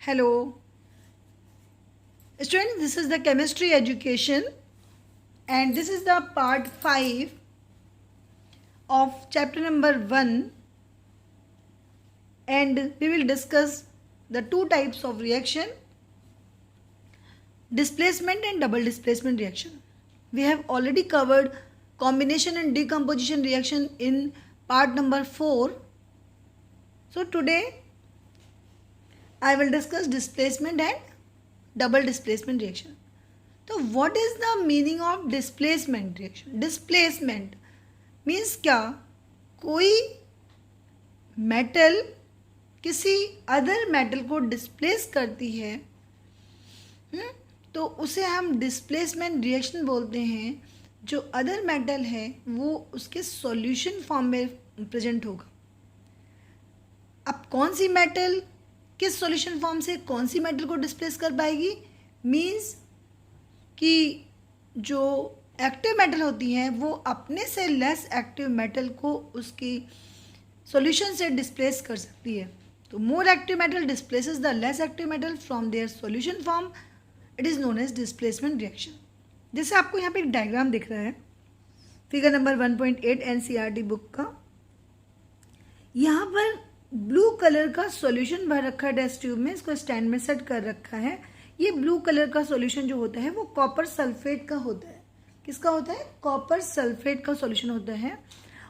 Hello, students. This is the chemistry education, and this is the part 5 of chapter number 1. And we will discuss the two types of reaction: displacement and double displacement reaction. We have already covered combination and decomposition reaction in part number 4. So today I will discuss displacement and double displacement reaction. तो what is the meaning of displacement reaction? Displacement means क्या? कोई metal किसी other metal को displace करती है, तो उसे हम डिस्प्लेसमेंट रिएक्शन बोलते हैं. जो अदर मेटल है वो उसके सॉल्यूशन फॉर्म में प्रेजेंट होगा. अब कौन सी मेटल किस सॉल्यूशन फॉर्म से कौन सी मेटल को डिस्प्लेस कर पाएगी? मीन्स कि जो एक्टिव मेटल होती हैं वो अपने से लेस एक्टिव मेटल को उसकी सॉल्यूशन से डिस्प्लेस कर सकती है. तो more active metal displaces the less active metal from their solution form. It is known as displacement reaction. जैसे आपको यहाँ पे एक डायग्राम दिख रहा है, फिगर नंबर 1.8 एनसीईआरटी बुक का. यहाँ पर ब्लू कलर का सॉल्यूशन भर रखा है टेस्ट ट्यूब में, इसको स्टैंड में सेट कर रखा है. ये ब्लू कलर का सॉल्यूशन जो होता है वो कॉपर सल्फेट का होता है. किसका होता है? कॉपर सल्फेट का सॉल्यूशन होता है.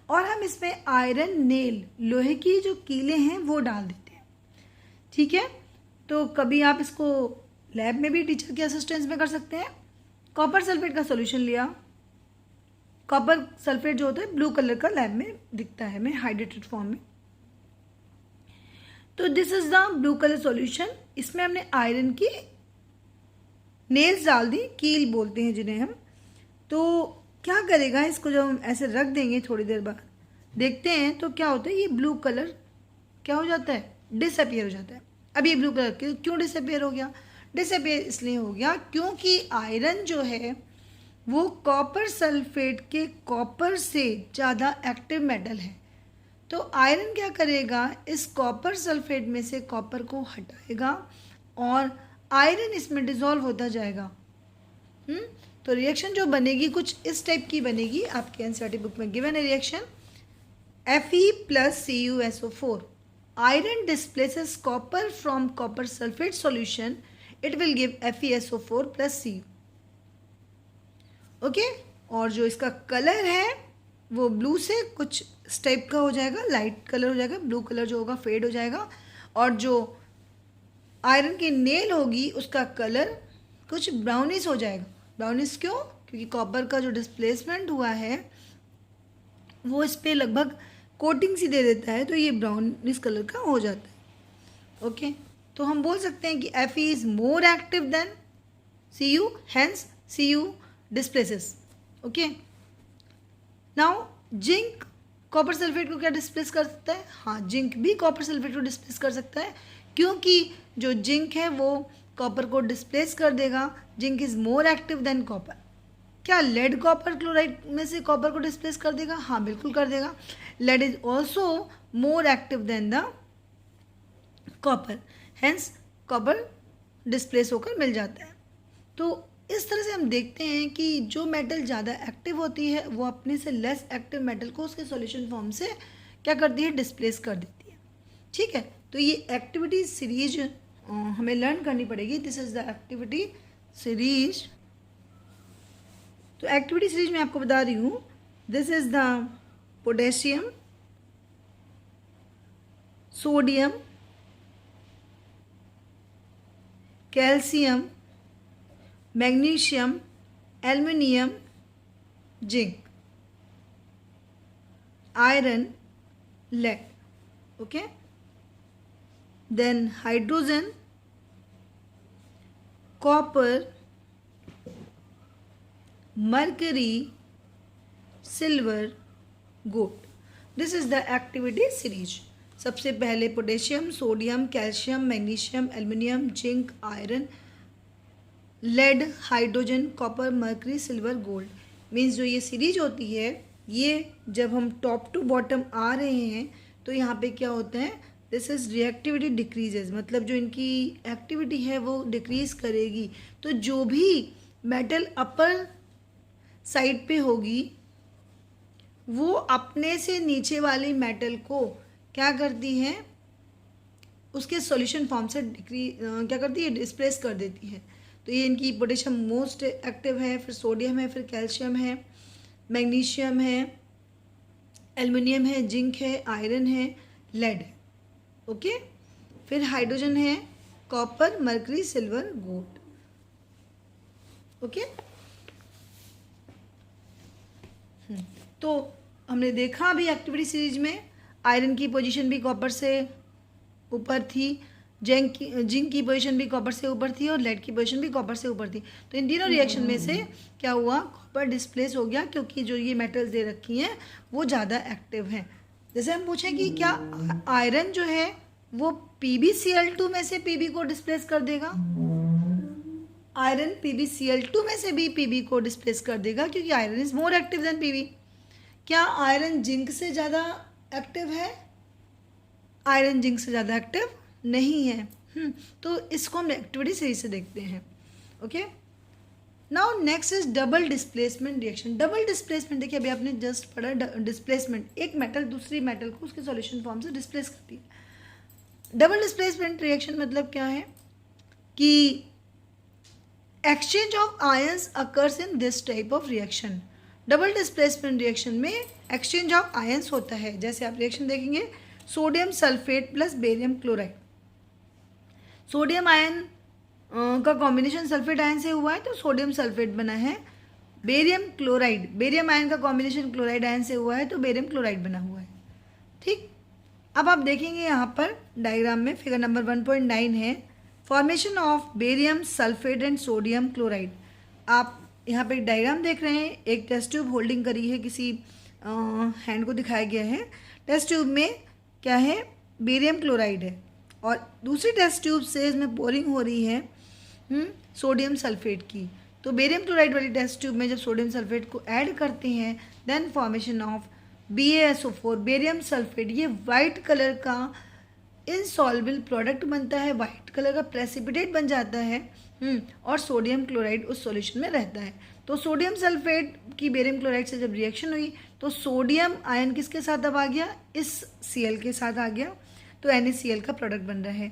और हम इसमें आयरन नेल, लोहे की जो कीले हैं वो डाल देते हैं. ठीक है, तो कभी आप इसको लैब में भी टीचर के असिस्टेंस में कर सकते हैं. कॉपर सल्फेट का सॉल्यूशन लिया. कॉपर सल्फेट जो होता है ब्लू कलर का लैब में दिखता है हमें हाइड्रेटेड फॉर्म में. तो this is the blue colour solution. इसमें हमने आयरन की नेल्स डाल दी, कील बोलते हैं जिन्हें हम. तो क्या करेगा, इसको जब हम ऐसे रख देंगे थोड़ी देर बाद देखते हैं तो क्या होता है, ये ब्लू कलर क्या हो जाता है? डिसअपियर हो जाता है. अब ये ब्लू कलर क्यों डिसअपियर हो गया? डिसअपियर इसलिए हो गया क्योंकि आयरन जो है वो कॉपर सल्फेट के कॉपर से ज़्यादा एक्टिव मेटल है. तो आयरन क्या करेगा, इस कॉपर सल्फेट में से कॉपर को हटाएगा और आयरन इसमें डिसॉल्व होता जाएगा. तो रिएक्शन जो बनेगी कुछ इस टाइप की बनेगी. आपके एनसीईआरटी बुक में गिवन है reaction. Fe plus CuSO4. Iron displaces copper from copper sulfate solution. It will give FeSO4 plus Cu. Okay, और जो इसका कलर है वो ब्लू से कुछ इस टाइप का हो जाएगा, लाइट कलर हो जाएगा. ब्लू कलर जो होगा फेड हो जाएगा. और जो आयरन की नेल होगी उसका कलर कुछ ब्राउनिश हो जाएगा. ब्राउनिश क्यों? क्योंकि कॉपर का जो डिस्प्लेसमेंट हुआ है वो इस पर लगभग कोटिंग सी दे देता है, तो ये ब्राउनिश कलर का हो जाता है. ओके, तो हम बोल सकते हैं कि Fe is more active than Cu, hence Cu displaces. Okay, now zinc copper sulphate को क्या डिस्प्लेस कर सकता है? हाँ, जिंक भी कॉपर सल्फेट को डिस्प्लेस कर सकता है क्योंकि जो जिंक है वो कॉपर को डिस्प्लेस कर देगा. Zinc is more active than copper. क्या लेड कॉपर क्लोराइड में से कॉपर को डिस्प्लेस कर देगा? हाँ, बिल्कुल कर देगा. Lead is also more active than the copper, hence copper displace होकर मिल जाता है. तो इस तरह से हम देखते हैं कि जो मेटल ज़्यादा एक्टिव होती है वो अपने से लेस एक्टिव मेटल को उसके सॉल्यूशन फॉर्म से क्या करती है? डिस्प्लेस कर देती है. ठीक है, तो ये एक्टिविटी सीरीज हमें लर्न करनी पड़ेगी. This is the activity series. तो एक्टिविटी सीरीज में आपको बता रही हूँ, this is the potassium, sodium, calcium, magnesium, aluminium, zinc, iron, lead. Okay, then hydrogen, copper, mercury, silver, gold. This is the activity series. सबसे पहले potassium, sodium, calcium, magnesium, aluminium, zinc, iron, lead, hydrogen, copper, mercury, silver, gold. Means जो ये series होती है ये जब हम top to bottom आ रहे हैं तो यहाँ पे क्या होता है, दिस इज रिएक्टिविटी डिक्रीजेज, मतलब जो इनकी एक्टिविटी है वो डिक्रीज करेगी। तो जो भी मेटल अपर साइड पे होगी वो अपने से नीचे वाली मेटल को क्या करती है, उसके सॉल्यूशन फॉर्म से क्या करती है, डिस्प्लेस कर देती है। तो ये इनकी पोटेशियम मोस्ट एक्टिव है, फिर सोडियम है, फिर कैल्शियम है, मैग्नीशियम है, एल्युमिनियम है, जिंक है, आयरन है, लेड है। ओके, फिर हाइड्रोजन है, copper, mercury, silver, gold. Okay, तो हमने देखा अभी एक्टिविटी सीरीज में आयरन की पोजीशन भी कॉपर से ऊपर थी, जिंक की पोजीशन भी कॉपर से ऊपर थी और लेड की पोजीशन भी कॉपर से ऊपर थी। तो इन तीनों रिएक्शन में से क्या हुआ, कॉपर डिस्प्लेस हो गया क्योंकि जो ये मेटल्स दे रखी हैं वो ज़्यादा एक्टिव हैं। जैसे हम पूछें कि क्या आयरन जो है वो PbCl2 में से Pb को डिस्प्लेस कर देगा, आयरन PbCl2 में से भी Pb को डिस्प्लेस कर देगा क्योंकि iron is more active than Pb। क्या आयरन जिंक से ज़्यादा एक्टिव है, आयरन जिंक से ज़्यादा एक्टिव नहीं है। तो इसको हम एक्टिविटी सीरीज से देखते हैं। Okay, now next is double displacement reaction. Double displacement देखिए, अभी आपने जस्ट पढ़ा डिस्प्लेसमेंट, एक मेटल दूसरी मेटल को उसके सॉल्यूशन फॉर्म से डिस्प्लेस करती है। डबल डिस्प्लेसमेंट रिएक्शन मतलब क्या है कि exchange of ions occurs in this type of reaction. Double displacement reaction में एक्सचेंज ऑफ आयंस होता है। जैसे आप रिएक्शन देखेंगे, sodium sulphate plus barium chloride, sodium ion का कॉम्बिनेशन सल्फेट आयन से हुआ है तो सोडियम सल्फेट बना है। बेरियम क्लोराइड, बेरियम आयन का कॉम्बिनेशन क्लोराइड आयन से हुआ है तो बेरियम क्लोराइड बना हुआ है। ठीक, अब आप देखेंगे यहाँ पर डायग्राम में फिगर नंबर 1.9 है, formation of barium sulphate and sodium chloride. आप यहाँ पे एक डायग्राम देख रहे हैं, एक टेस्ट ट्यूब होल्डिंग करी है, किसी हैंड को दिखाया गया है। टेस्ट ट्यूब में क्या है, बेरियम क्लोराइड है और दूसरी टेस्ट ट्यूब से इसमें पोरिंग हो रही है सोडियम सल्फेट की। तो बेरियम क्लोराइड वाली टेस्ट ट्यूब में जब सोडियम सल्फेट को ऐड करते हैं then formation of BaSO4 barium sulphate, ये वाइट कलर का इनसॉल्युबल प्रोडक्ट बनता है, वाइट कलर का प्रेसिपिटेट बन जाता है और सोडियम क्लोराइड उस सॉल्यूशन में रहता है। तो सोडियम सल्फेट की बेरियम क्लोराइड से जब रिएक्शन हुई तो सोडियम आयन किसके साथ अब आ गया, इस Cl के साथ आ गया, तो NaCl का प्रोडक्ट बन रहा है।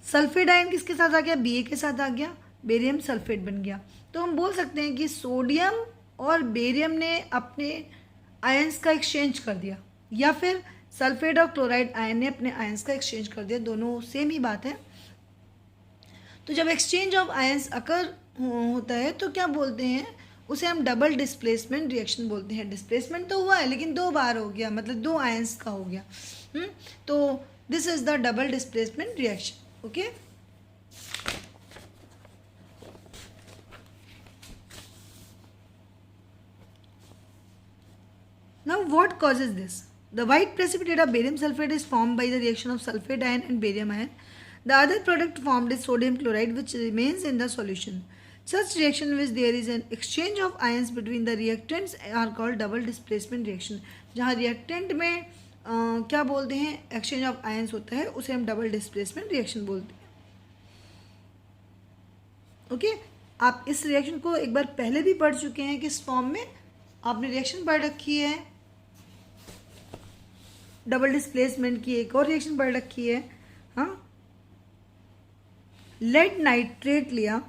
सल्फेट आयन किसके साथ आ गया, Ba के साथ आ गया, बेरियम सल्फेट बन गया। तो हम बोल सकते हैं कि सोडियम और बेरियम ने अपने आयंस का एक्सचेंज कर दिया, या फिर सल्फेट और क्लोराइड आयन ने अपने आयंस का एक्सचेंज कर दिया, दोनों सेम ही बात है। तो जब एक्सचेंज ऑफ आयंस अकर होता है तो क्या बोलते हैं, उसे हम डबल डिस्प्लेसमेंट रिएक्शन बोलते हैं। डिस्प्लेसमेंट तो हुआ है लेकिन 2 बार हो गया, मतलब 2 आयंस का हो गया। तो this is the double displacement reaction. Okay, now what causes this? The white precipitate of barium sulfate is formed by the reaction of sulfate ion and barium ion. The other product formed is sodium chloride which remains in the solution. Such reaction in which there is an exchange of ions between the reactants are called double displacement reaction. जहाँ reactant में क्या बोलते हैं, exchange of ions होता है, उसे हम double displacement reaction बोलते हैं। ओके, आप इस रिएक्शन को एक बार पहले भी पढ़ चुके हैं किस फॉर्म में, आपने रिएक्शन पढ़ रखी है, डबल डिस्प्लेसमेंट की एक और रिएक्शन पढ़ रखी है। हाँ, लेड नाइट्रेट लिया,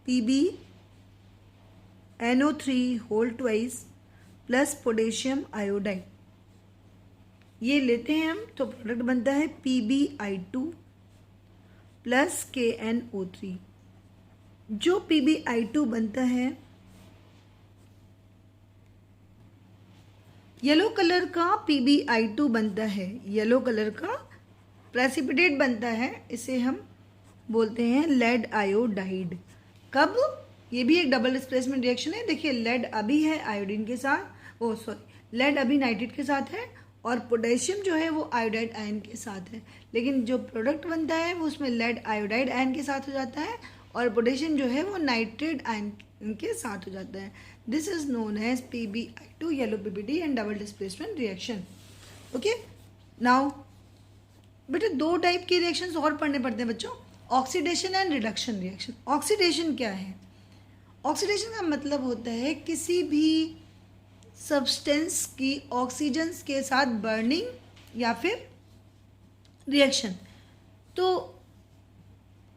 PbNO3 whole twice plus potassium iodide, ये लेते हैं हम तो प्रोडक्ट बनता है PbI2 प्लस KNO3। जो PbI2 बनता है येलो कलर का, PbI2 बनता है, येलो कलर का प्रेसिपिटेट बनता है, इसे हम बोलते हैं लेड आयोडाइड। कब, ये भी एक डबल डिस्प्लेसमेंट रिएक्शन है। देखिए लेड अभी है आयोडीन के साथ, लेड अभी नाइट्रेट के साथ है और पोटेशियम जो है वो आयोडाइड आयन के साथ है, लेकिन जो प्रोडक्ट बनता है वो उसमें लेड आयोडाइड आयन के साथ हो जाता है और पोटेशियम जो है वो नाइट्रेट आयन के साथ हो जाता है। This is known as PbI2 yellow PBD and double displacement reaction. Okay, now बेटा दो टाइप के रिएक्शंस और पढ़ने पड़ते हैं बच्चों, oxidation and reduction reaction. Oxidation क्या है? ऑक्सीडेशन का मतलब होता है किसी भी सब्सटेंस की ऑक्सीजन्स के साथ बर्निंग या फिर रिएक्शन। तो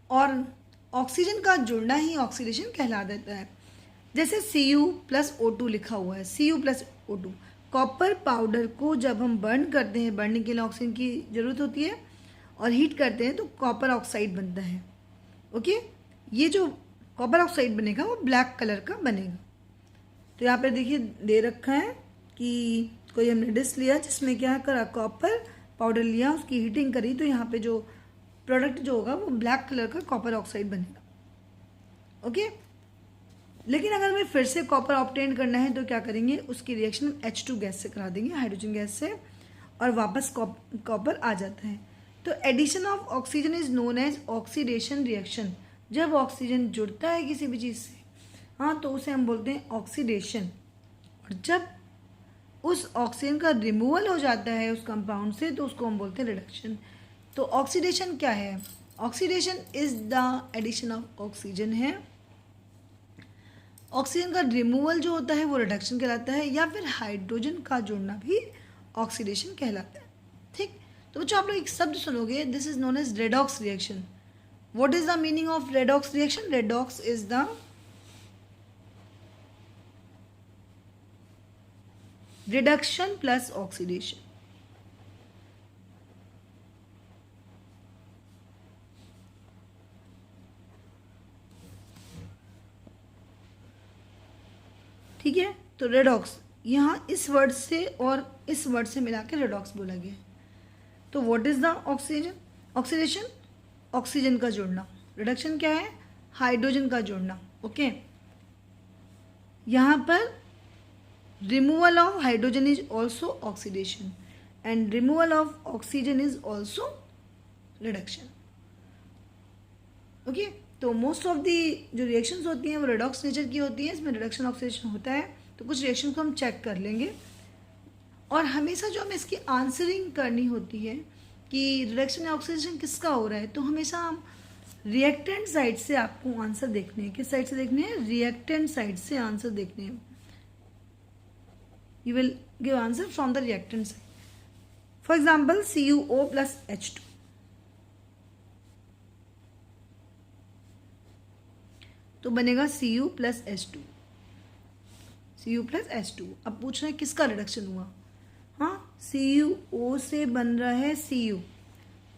और ऑक्सीजन का जुड़ना ही ऑक्सीडेशन कहला देता है। जैसे Cu+O2 लिखा हुआ है, Cu+O2। कॉपर पाउडर को जब हम बर्न करते हैं, बर्निंग के लिए ऑक्सीजन की ज़रूरत होती है, और हीट करते हैं तो कॉपर ऑक्साइड बनता है। ओके, ये जो कॉपर ऑक्साइड बनेगा वो ब्लैक कलर का बनेगा। तो यहाँ पर देखिए दे रखा है कि कोई हमने डिश लिया जिसमें क्या करा, कॉपर पाउडर लिया, उसकी हीटिंग करी, तो यहाँ पे जो प्रोडक्ट जो होगा वो ब्लैक कलर का कॉपर ऑक्साइड बनेगा। ओके, लेकिन अगर हमें फिर से कॉपर ऑब्टेन करना है तो क्या करेंगे, उसकी रिएक्शन H2 गैस से करा देंगे, हाइड्रोजन गैस से, और वापस कॉपर आ जाता है। तो addition of oxygen is known as oxidation reaction. जब ऑक्सीजन जुड़ता है किसी भी चीज़ से, हाँ, तो उसे हम बोलते हैं ऑक्सीडेशन। और जब उस ऑक्सीजन का रिमूवल हो जाता है उस कंपाउंड से, तो उसको हम बोलते हैं रिडक्शन। तो ऑक्सीडेशन क्या है? Oxidation is the addition of oxygen है। ऑक्सीजन का रिमूवल जो होता है वो रिडक्शन कहलाता है, या फिर हाइड्रोजन का जुड़ना भी ऑक्सीडेशन कहलाता है। ठीक, तो बच्चों आप लोग एक शब्द सुनोगे, this is known as redox reaction. What is the meaning of redox reaction? Redox is the reduction plus oxidation. ठीक है, तो रेडॉक्स यहाँ इस वर्ड से और इस वर्ड से मिला के रेडॉक्स बोला गया है। तो what is the oxygen? Oxidation oxygen का जुड़ना, रिडक्शन क्या है? हाइड्रोजन का जुड़ना। ओके, यहाँ पर removal of hydrogen is also oxidation and removal of oxygen is also reduction. Okay, तो मोस्ट ऑफ दी जो रिएक्शंस होती हैं वो रेडॉक्स नेचर की होती हैं, इसमें रिडक्शन ऑक्सीडेशन होता है। तो कुछ रिएक्शन को हम चेक कर लेंगे, और हमेशा जो हमें इसकी आंसरिंग करनी होती है कि रिडक्शन या ऑक्सीडेशन किसका हो रहा है, तो हमेशा हम रिएक्टेंट साइड से आपको आंसर देखने हैं। किस साइड से देखने हैं? रिएक्टेंट साइड से आंसर देखने हैं। You will give answer from the reactant side. For example CuO+H2, तो बनेगा Cu+H2। Cu+H2। अब पूछ रहे हैं किसका रिडक्शन हुआ? हाँ, CuO से बन रहा है Cu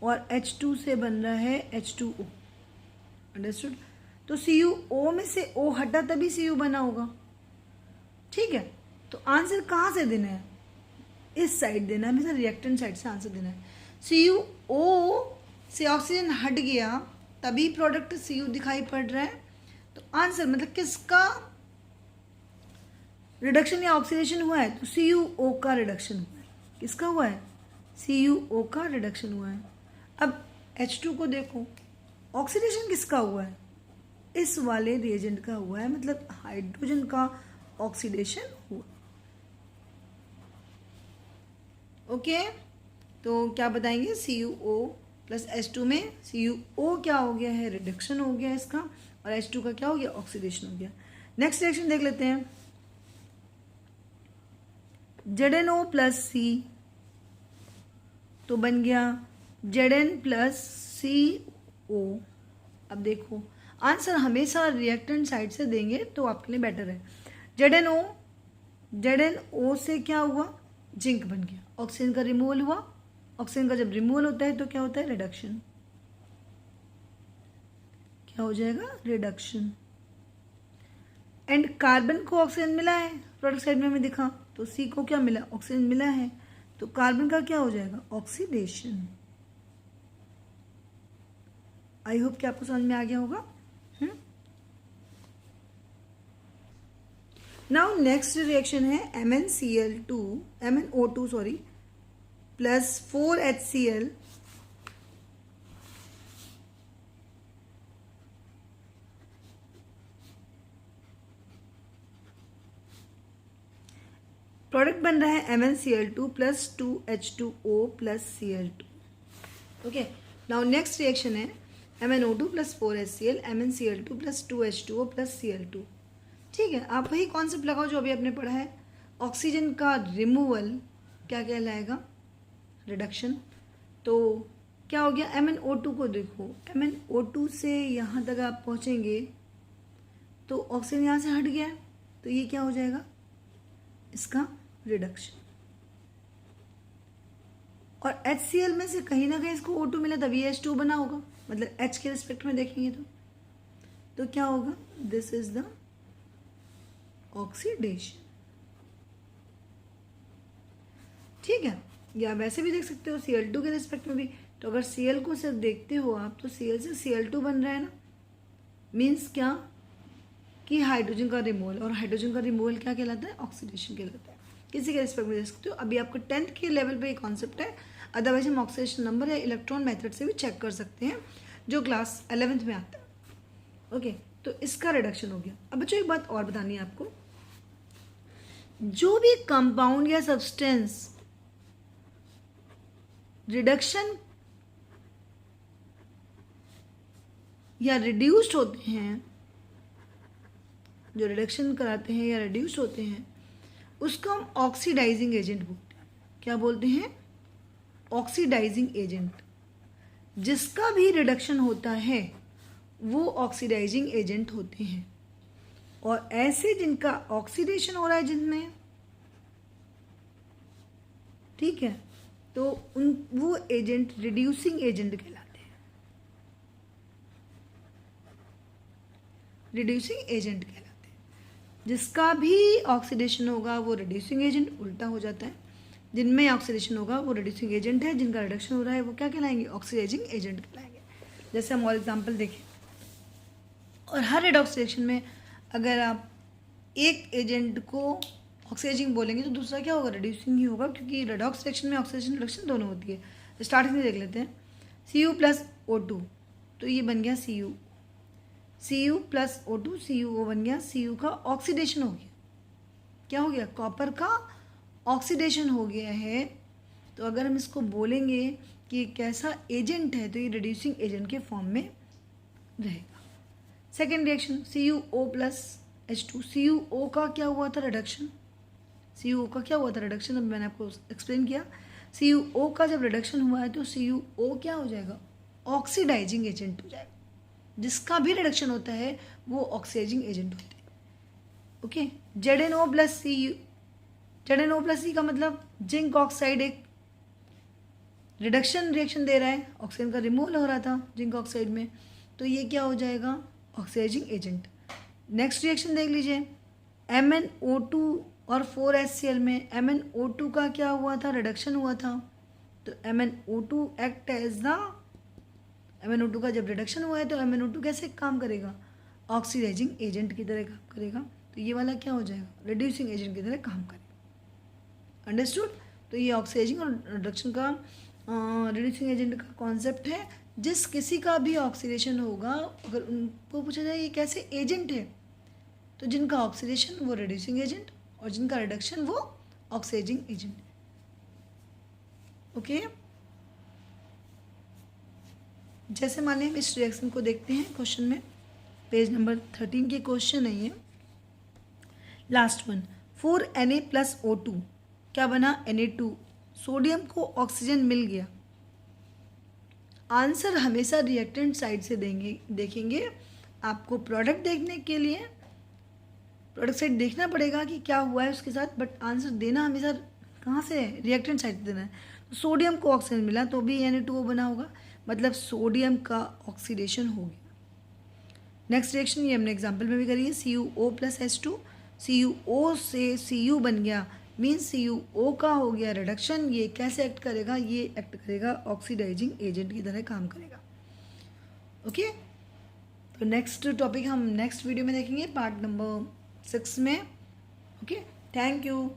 और H2 से बन रहा है H2O। अंडरस्टूड? तो CuO में से O हटा तभी Cu बना होगा। ठीक है, तो आंसर कहाँ से देना है? इस साइड देना है, हमेशा रिएक्टेंट साइड से आंसर देना है। CuO से ऑक्सीजन हट गया तभी प्रोडक्ट Cu दिखाई पड़ रहा है। तो आंसर मतलब किसका रिडक्शन या ऑक्सीडेशन हुआ है? तो CuO का रिडक्शन हुआ है। किसका हुआ है? CuO का रिडक्शन हुआ है। अब H2 को देखो, ऑक्सीडेशन किसका हुआ है? इस वाले रिएजेंट का हुआ है, मतलब हाइड्रोजन का ऑक्सीडेशन हुआ। ओके, तो क्या बताएंगे? CuO+H2 में CuO क्या हो गया है? रिडक्शन हो गया इसका, और H2 का क्या हो गया? ऑक्सीडेशन हो गया। नेक्स्ट रिएक्शन देख लेते हैं। ZnO+C, तो बन गया Zn+CO। अब देखो आंसर हमेशा रिएक्टेंट साइड से देंगे तो आपके लिए बेटर है। ZnO से क्या हुआ? जिंक बन गया, ऑक्सीजन का रिमूवल हुआ। ऑक्सीजन का जब रिमूवल होता है तो क्या होता है? रिडक्शन। क्या हो जाएगा? रिडक्शन। एंड कार्बन को ऑक्सीजन मिला है, प्रोडक्ट साइड में हमें दिखा, तो C को क्या मिला? ऑक्सीजन मिला है, तो कार्बन का क्या हो जाएगा? ऑक्सीडेशन। आई होप कि आपको समझ में आ गया होगा। नाउ नेक्स्ट रिएक्शन है MnO2 sorry plus 4HCl product बन रहा है MnCl2 plus 2H2O plus Cl2। Okay, now next reaction है MnO2 plus 4HCl MnCl2 plus 2H2O plus Cl2। ठीक है, आप वही कॉन्सेप्ट लगाओ जो अभी आपने पढ़ा है। ऑक्सीजन का रिमूवल क्या कहलाएगा? रिडक्शन। तो क्या हो गया? MnO2 को देखो, MnO2 से यहाँ तक आप पहुँचेंगे तो ऑक्सीजन यहाँ से हट गया, तो ये क्या हो जाएगा? इसका रिडक्शन। और HCl में से कहीं ना कहीं इसको O2 मिला तभी H2 बना होगा, मतलब H के रिस्पेक्ट में देखेंगे तो क्या होगा? This is the oxidation. ठीक है, या वैसे भी देख सकते हो Cl2 के रिस्पेक्ट में भी। तो अगर Cl को सिर्फ देखते हो आप तो Cl से Cl2 बन रहा है ना, मीन्स क्या कि हाइड्रोजन का रिमूवल, और हाइड्रोजन का रिमूवल क्या कहलाता है? ऑक्सीडेशन कहलाता है। किसी के रिस्पेक्ट में देख सकते हो। अभी आपको 10th के लेवल पे ये कॉन्सेप्ट है, अदरवाइज हम ऑक्सीडेशन नंबर या इलेक्ट्रॉन मेथड से भी चेक कर सकते हैं जो क्लास 11th में आता है। ओके, तो इसका रिडक्शन हो गया। अब बच्चों एक बात और बतानी है आपको, जो भी कंपाउंड या सब्सटेंस रिडक्शन या रिड्यूस्ड होते हैं, जो रिडक्शन कराते हैं या रिड्यूस्ड होते हैं, उसको हम ऑक्सीडाइजिंग एजेंट बोलते हैं। क्या बोलते हैं? Oxidising agent. जिसका भी रिडक्शन होता है वो ऑक्सीडाइजिंग एजेंट होते हैं। और ऐसे जिनका ऑक्सीडेशन हो रहा है जिनमें, ठीक है, तो वो एजेंट रिड्यूसिंग एजेंट कहलाते हैं। रिड्यूसिंग एजेंट कहलाते हैं। जिसका भी ऑक्सीडेशन होगा वो रिड्यूसिंग एजेंट, उल्टा हो जाता है। जिनमें ऑक्सीडेशन होगा वो रिड्यूसिंग एजेंट है, जिनका रिडक्शन हो रहा है वो क्या कहलाएंगे? ऑक्सीडाइजिंग एजेंट कहलाएंगे। जैसे हम और एग्जाम्पल देखें, और हर रेडॉक्स रिएक्शन में अगर आप एक एजेंट को ऑक्सीडाइजिंग बोलेंगे तो दूसरा क्या होगा? रिड्यूसिंग ही होगा, क्योंकि रेडॉक्स रिएक्शन में ऑक्सीडेशन रिडक्शन दोनों होती है। स्टार्टिंग में देख लेते हैं, Cu प्लस O2, तो ये बन गया Cu प्लस O2, CuO बन गया। Cu का ऑक्सीडेशन हो गया। क्या हो गया? कॉपर का ऑक्सीडेशन हो गया है। तो अगर हम इसको बोलेंगे कि कैसा एजेंट है, तो ये रिड्यूसिंग एजेंट के फॉर्म में रहेगा। Second reaction CuO plus H2, CuO का क्या हुआ था? रिडक्शन। CuO का क्या हुआ था? रिडक्शन। अब मैंने आपको एक्सप्लेन किया। CuO का जब रिडक्शन हुआ है तो CuO क्या हो जाएगा? ऑक्सीडाइजिंग एजेंट हो जाएगा। जिसका भी रिडक्शन होता है वो ऑक्सीडाइजिंग एजेंट होते हैं। ओके, ZnO प्लस C का मतलब जिंक ऑक्साइड एक रिडक्शन रिएक्शन दे रहा है, ऑक्सीजन का रिमूवल हो रहा था जिंक ऑक्साइड में, तो ये क्या हो जाएगा? Oxidising agent. नेक्स्ट रिएक्शन देख लीजिए, MnO2 और 4HCl में MnO2 का क्या हुआ था? रिडक्शन हुआ था। तो MnO2 act as the, MnO2 का जब रिडक्शन हुआ है तो MnO2 कैसे काम करेगा? ऑक्सीडाइजिंग एजेंट की तरह काम करेगा। तो ये वाला क्या हो जाएगा? रिड्यूसिंग एजेंट की तरह काम करेगा। अंडरस्टूड? तो ये ऑक्सीडाइजिंग और रिडक्शन का रिड्यूसिंग एजेंट का कॉन्सेप्ट है। जिस किसी का भी ऑक्सीडेशन होगा, अगर उनको पूछा जाए ये कैसे एजेंट है, तो जिनका ऑक्सीडेशन वो रिड्यूसिंग एजेंट और जिनका रिडक्शन वो ऑक्सीडाइजिंग एजेंट। ओके, जैसे मान लें हम इस रिएक्शन को देखते हैं क्वेश्चन में, पेज नंबर 13 के क्वेश्चन है ये last one. 4Na plus O2 क्या बना? Na2। सोडियम को ऑक्सीजन मिल गया। आंसर हमेशा रिएक्टेंट साइड से देखेंगे। आपको प्रोडक्ट देखने के लिए प्रोडक्ट साइड देखना पड़ेगा कि क्या हुआ है उसके साथ, बट आंसर देना हमेशा कहाँ से है? रिएक्टेंट साइड से देना है। तो सोडियम को ऑक्सीजन मिला तो भी Na2O बना होगा, मतलब सोडियम का ऑक्सीडेशन हो गया। नेक्स्ट रिएक्शन ये हमने एग्जाम्पल में भी करी है, CuO प्लस H2। CuO से Cu बन गया, मीन्स CuO का हो गया रिडक्शन। ये कैसे एक्ट करेगा? ये एक्ट करेगा ऑक्सीडाइजिंग एजेंट की तरह काम करेगा। ओके, तो नेक्स्ट टॉपिक हम नेक्स्ट वीडियो में देखेंगे, पार्ट नंबर 6 में। Okay, thank you.